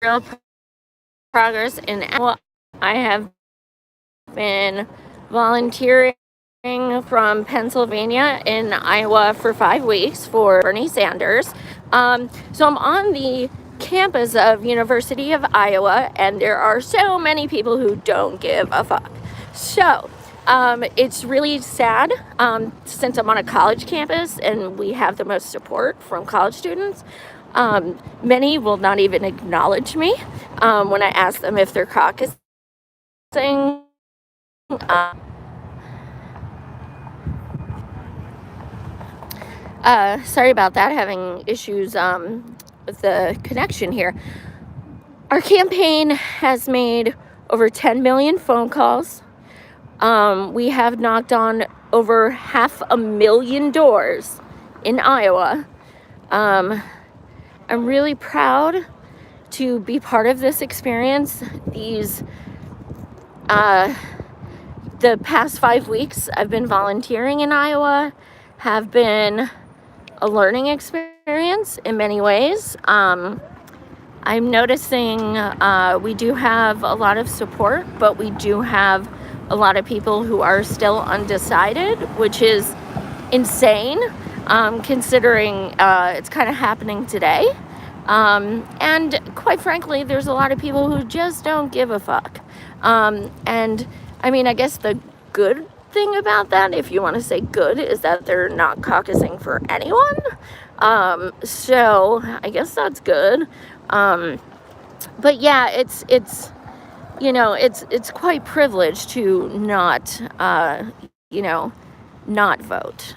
real progress in Iowa. I have been volunteering from Pennsylvania in Iowa for 5 weeks for Bernie Sanders. So I'm on the campus of University of Iowa, and there are so many people who don't give a fuck. So it's really sad since I'm on a college campus and we have the most support from college students. Many will not even acknowledge me when I ask them if they're caucusing. Sorry about that, having issues with the connection here. Our campaign has made over 10 million phone calls. We have knocked on over 500,000 doors in Iowa. I'm really proud to be part of this experience. The past 5 weeks I've been volunteering in Iowa have been a learning experience in many ways. I'm noticing we do have a lot of support, but we do have a lot of people who are still undecided, which is insane, considering it's kind of happening today. And quite frankly, there's a lot of people who just don't give a fuck. And I mean, I guess the good thing about that, if you want to say good, is that they're not caucusing for anyone. So I guess that's good. But yeah, it's quite privileged to not vote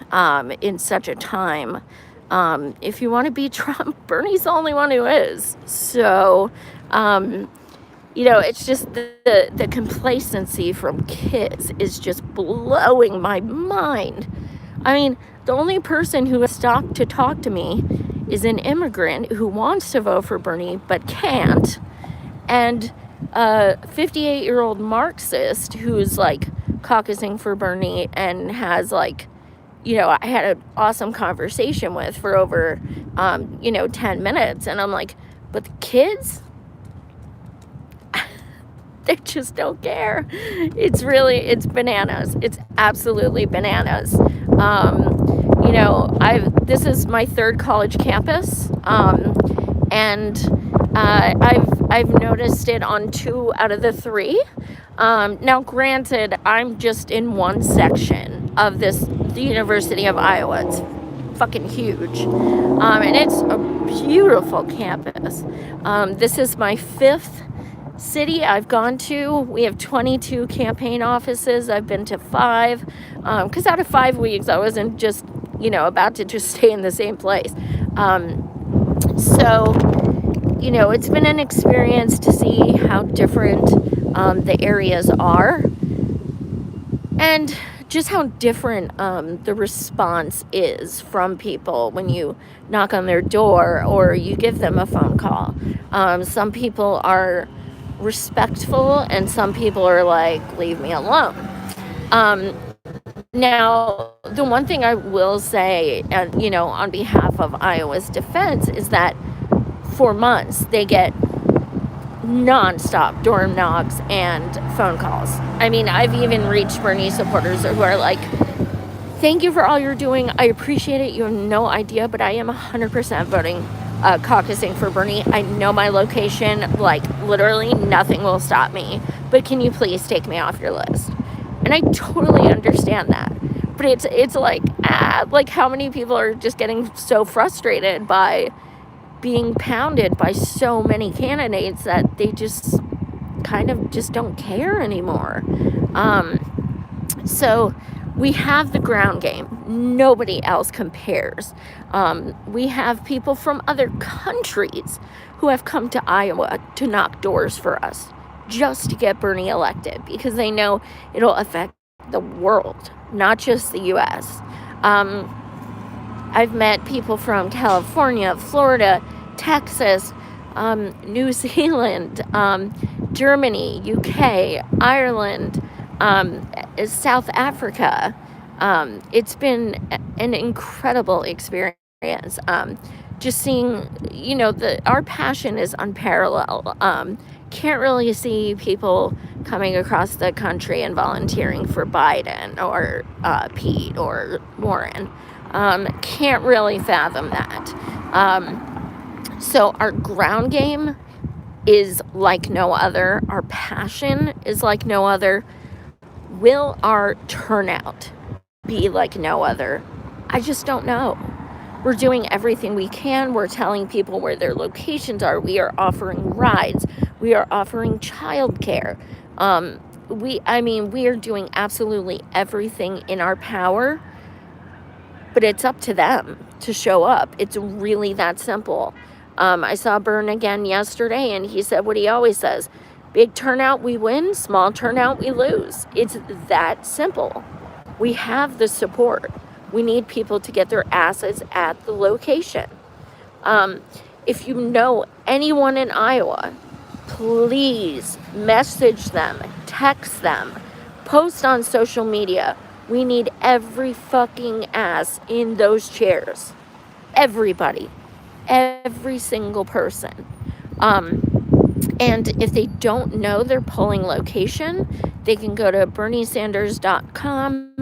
in such a time. If you want to beat Trump, Bernie's the only one who is. So it's just the complacency from kids is just blowing my mind. I mean, the only person who has stopped to talk to me is an immigrant who wants to vote for Bernie but can't, and a 58-year-old Marxist who's like caucusing for Bernie and has I had an awesome conversation with for over 10 minutes, and I'm like, but the kids, they just don't care. It's bananas. It's absolutely bananas. This is my third college campus, and I've noticed it on 2 out of the 3. Now, granted, I'm just in one section of the University of Iowa. It's fucking huge, and it's a beautiful campus. This is my 5th city I've gone to. We have 22 campaign offices. I've been to 5, because out of 5 weeks I wasn't just about to just stay in the same place. So it's been an experience to see how different the areas are, and just how different the response is from people when you knock on their door or you give them a phone call. Some people are respectful, and some people are like, leave me alone. Now, the one thing I will say, on behalf of Iowa's defense, is that for months they get nonstop door knocks and phone calls. I mean, I've even reached Bernie supporters who are like, thank you for all you're doing. I appreciate it. You have no idea, but I am 100% voting caucusing for Bernie. I know my location, literally nothing will stop me, but can you please take me off your list? And I totally understand that, but it's like how many people are just getting so frustrated by being pounded by so many candidates that they just kind of just don't care anymore. So we have the ground game. Nobody else compares. We have people from other countries who have come to Iowa to knock doors for us just to get Bernie elected, because they know it'll affect the world, not just the U.S. I've met people from California, Florida, Texas, New Zealand, Germany, UK, Ireland, South Africa. It's been an incredible experience. just seeing, our passion is unparalleled. Can't really see people coming across the country and volunteering for Biden or Pete or Warren. Can't really fathom that. So our ground game is like no other. Our passion is like no other. Will our turnout be like no other? I just don't know. We're doing everything we can. We're telling people where their locations are. We are offering rides. We are offering childcare. We are doing absolutely everything in our power, but it's up to them to show up. It's really that simple. I saw Byrne again yesterday, and he said what he always says: big turnout, we win. Small turnout, we lose. It's that simple. We have the support. We need people to get their asses at the location. If you know anyone in Iowa, please message them, text them, post on social media. We need every fucking ass in those chairs. Everybody. Every single person. And if they don't know their polling location, they can go to berniesanders.com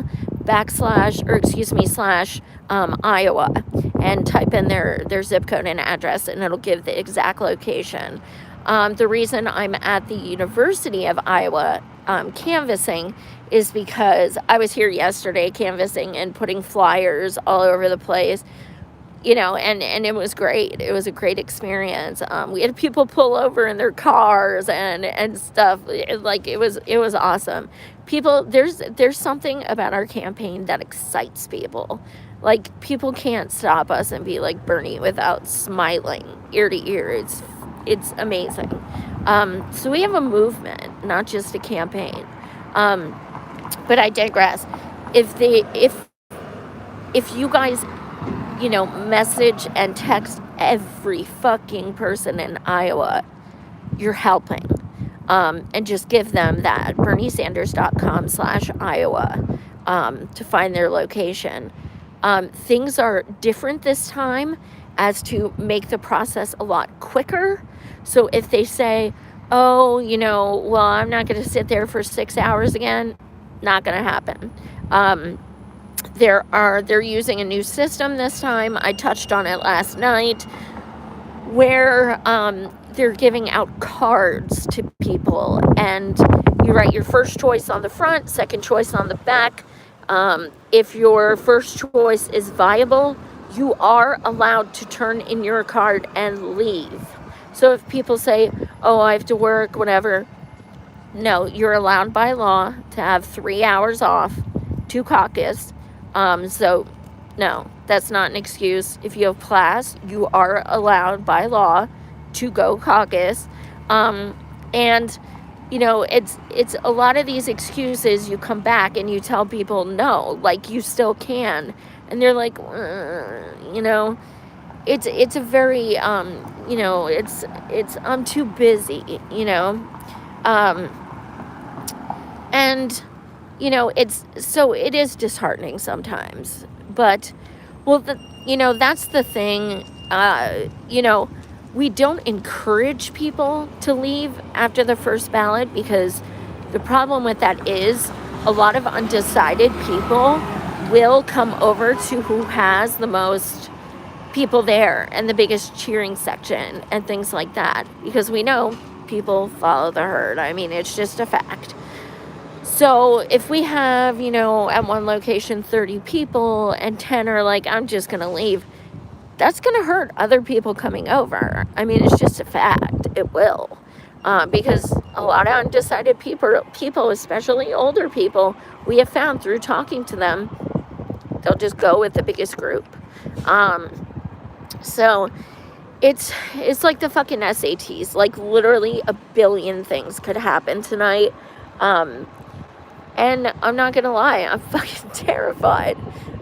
/ Iowa and type in their zip code and address, and it'll give the exact location. The reason I'm at the University of Iowa canvassing is because I was here yesterday canvassing and putting flyers all over the place. And it was great. It was a great experience. We had people pull over in their cars and stuff. It was awesome. People, there's something about our campaign that excites people. Like, people can't stop us and be like Bernie without smiling ear to ear. It's amazing. So we have a movement, not just a campaign. But I digress. If you guys message and text every fucking person in Iowa, you're helping. And just give them that berniesanders.com / Iowa to find their location. Things are different this time as to make the process a lot quicker. So if they say, oh, well, I'm not going to sit there for 6 hours again, not going to happen. They're using a new system this time. I touched on it last night, where they're giving out cards to people, and you write your first choice on the front, second choice on the back. If your first choice is viable, you are allowed to turn in your card and leave. So if people say, oh, I have to work, whatever, no, you're allowed by law to have 3 hours off to caucus. So no, that's not an excuse. If you have class, you are allowed by law to go caucus. And it's a lot of these excuses. You come back and you tell people no, like, you still can, and they're like, it's a very it's I'm too busy, and it is disheartening sometimes. But that's the thing. We don't encourage people to leave after the first ballot, because the problem with that is a lot of undecided people will come over to who has the most people there and the biggest cheering section and things like that, because we know people follow the herd. I mean, it's just a fact. So if we have, at one location 30 people and 10 are like, I'm just going to leave, that's going to hurt other people coming over. I mean, it's just a fact. It will. Because a lot of undecided people, especially older people, we have found through talking to them, they'll just go with the biggest group. So it's like the fucking SATs. Like, literally a billion things could happen tonight. And I'm not gonna lie, I'm fucking terrified.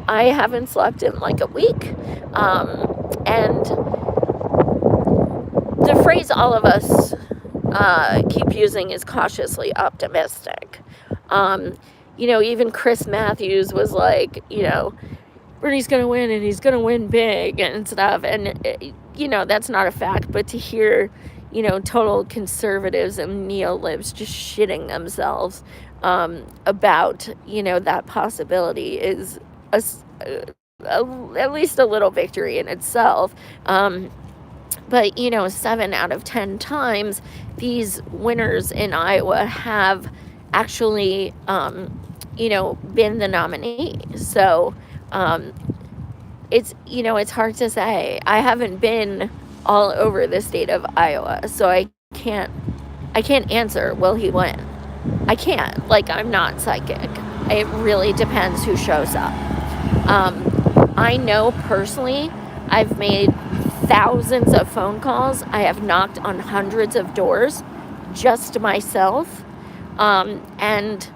I haven't slept in like a week. And the phrase all of us keep using is cautiously optimistic. Even Chris Matthews was like, Bernie's going to win and he's going to win big and stuff. And, you know, that's not a fact. But to hear, you know, total conservatives and neo-libs just shitting themselves about, you know, that possibility is at least a little victory in itself. But, you know, 7 out of 10 times, these winners in Iowa have actually, you know, been the nominee. So, it's, you know, it's hard to say. I haven't been all over the state of Iowa, so I can't answer, will he win? I can't. Like, I'm not psychic. It really depends who shows up. I know personally, I've made thousands of phone calls. I have knocked on hundreds of doors just myself. And,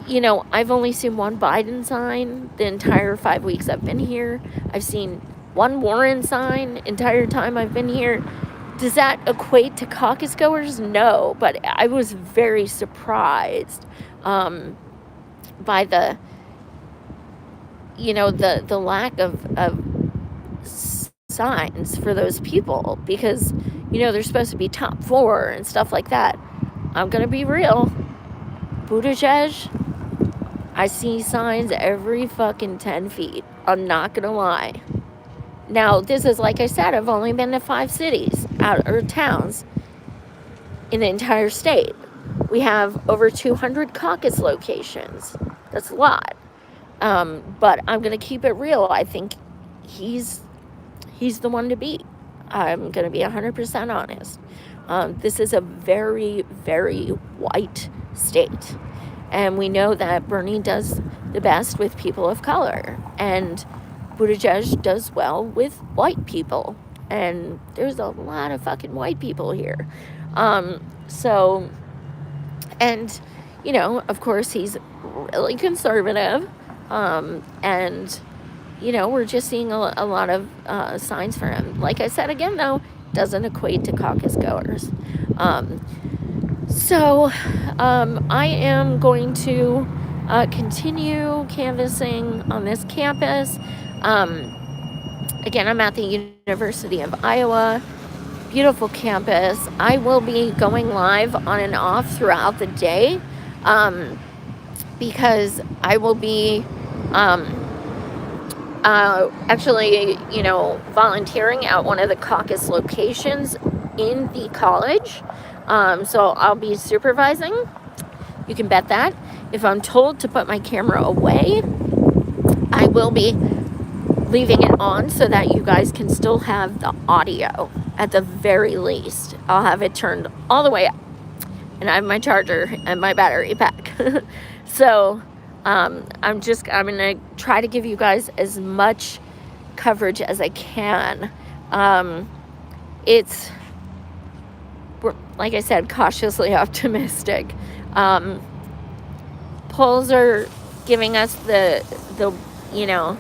you know, I've only seen one Biden sign the entire 5 weeks I've been here. I've seen one Warren sign entire time I've been here. Does that equate to caucus goers? No, but I was very surprised by the, you know, the lack of signs for those people, because, you know, they're supposed to be top 4 and stuff like that. I'm gonna be real. Buttigieg, I see signs every fucking 10 feet. I'm not gonna lie. Now, this is, like I said, I've only been to 5 cities or towns in the entire state. We have over 200 caucus locations. That's a lot. But I'm going to keep it real. I think he's the one to beat. I'm going to be 100% honest. This is a very, very white state. And we know that Bernie does the best with people of color. And Buttigieg does well with white people. And there's a lot of fucking white people here. So, and, you know, of course, he's really conservative. And, you know, we're just seeing a lot of signs for him. Like I said again, though, doesn't equate to caucus goers. So I am going to continue canvassing on this campus. Again, I'm at the University of Iowa. Beautiful campus. I will be going live on and off throughout the day because I will be actually, you know, volunteering at one of the caucus locations in the college. So I'll be supervising. You can bet that. If I'm told to put my camera away, I will be leaving it on so that you guys can still have the audio at the very least. I'll have it turned all the way up. And I have my charger and my battery pack. So I'm going to try to give you guys as much coverage as I can. It's, like I said, cautiously optimistic. Polls are giving us the you know,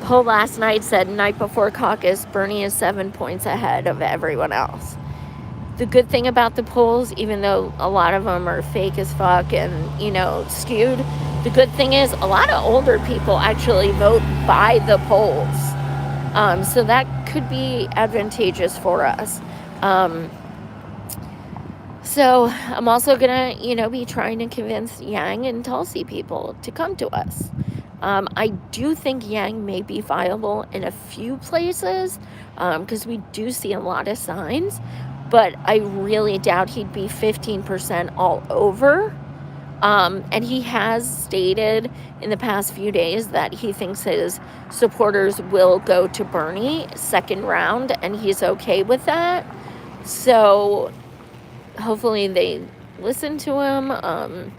poll last night said night before caucus, Bernie is 7 points ahead of everyone else. The good thing about the polls, even though a lot of them are fake as fuck and, you know, skewed, the good thing is a lot of older people actually vote by the polls. So that could be advantageous for us. So I'm also going to, you know, be trying to convince Yang and Tulsi people to come to us. I do think Yang may be viable in a few places because we do see a lot of signs, but I really doubt he'd be 15% all over. And he has stated in the past few days that he thinks his supporters will go to Bernie second round, and he's okay with that. So hopefully they listen to him.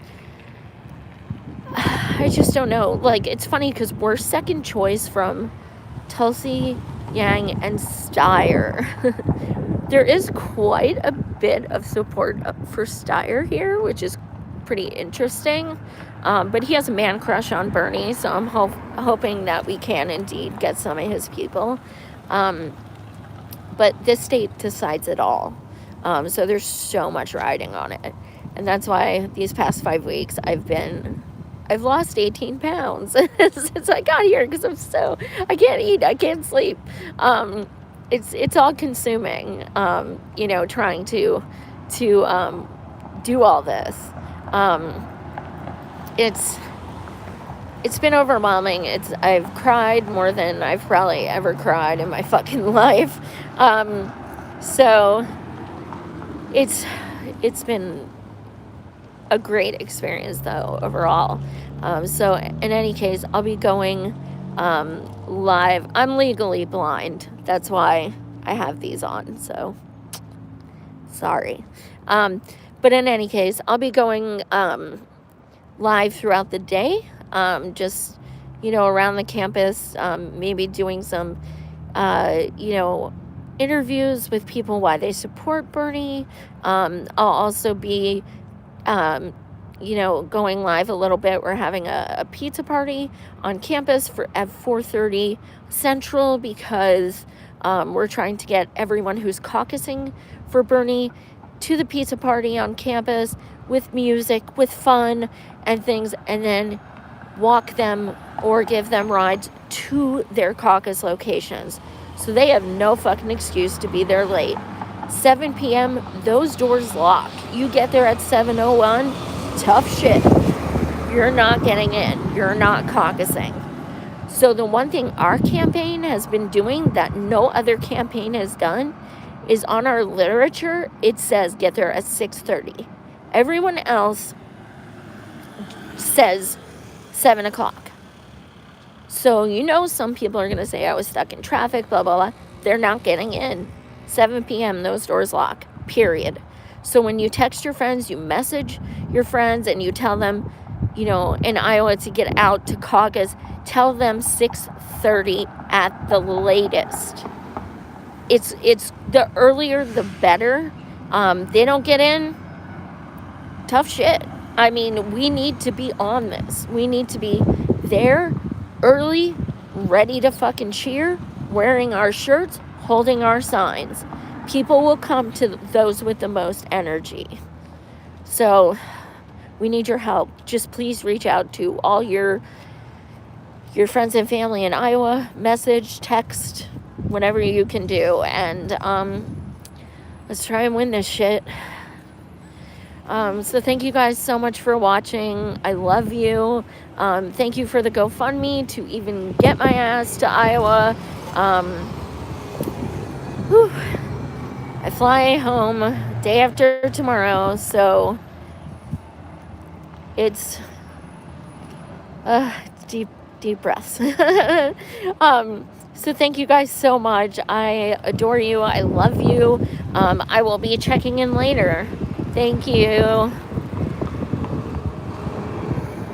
I just don't know. Like, it's funny because we're second choice from Tulsi, Yang, and Steyer. There is quite a bit of support for Steyer here, which is pretty interesting. But he has a man crush on Bernie, so I'm hoping that we can indeed get some of his people. But this state decides it all. So there's so much riding on it. And that's why these past 5 weeks I've been I've lost 18 pounds since I got here because I can't eat, I can't sleep. It's all consuming, you know, trying to do all this. It's been overwhelming. I've cried more than I've probably ever cried in my fucking life. So it's been a great experience though overall. So in any case, I'll be going live. I'm legally blind. That's why I have these on. So sorry. But in any case, I'll be going live throughout the day. Just, you know, around the campus, maybe doing some, you know, interviews with people why they support Bernie. I'll also be, you know, going live a little bit. We're having a pizza party on campus at 4:30 Central because we're trying to get everyone who's caucusing for Bernie to the pizza party on campus with music, with fun and things, and then walk them or give them rides to their caucus locations. So they have no fucking excuse to be there late. 7 p.m., those doors lock. You get there at 7:01, tough shit. You're not getting in. You're not caucusing. So the one thing our campaign has been doing that no other campaign has done is on our literature, it says get there at 6:30. Everyone else says 7 o'clock. So, you know, some people are going to say I was stuck in traffic, blah, blah, blah. They're not getting in. 7 p.m., those doors lock, period. So when you text your friends, you message your friends and you tell them, you know, in Iowa to get out to caucus, tell them 6:30 at the latest. It's the earlier the better. They don't get in, tough shit. I mean, we need to be on this. We need to be there early, ready to fucking cheer, wearing our shirts, holding our signs. People will come to those with the most energy. So we need your help. Just please reach out to all your friends and family in Iowa. Message, text, whatever you can do. And let's try and win this shit. So thank you guys so much for watching. I love you. Thank you for the GoFundMe to even get my ass to Iowa. I fly home day after tomorrow, so it's deep breaths. So thank you guys so much. I adore you. I love you. I will be checking in later. Thank you.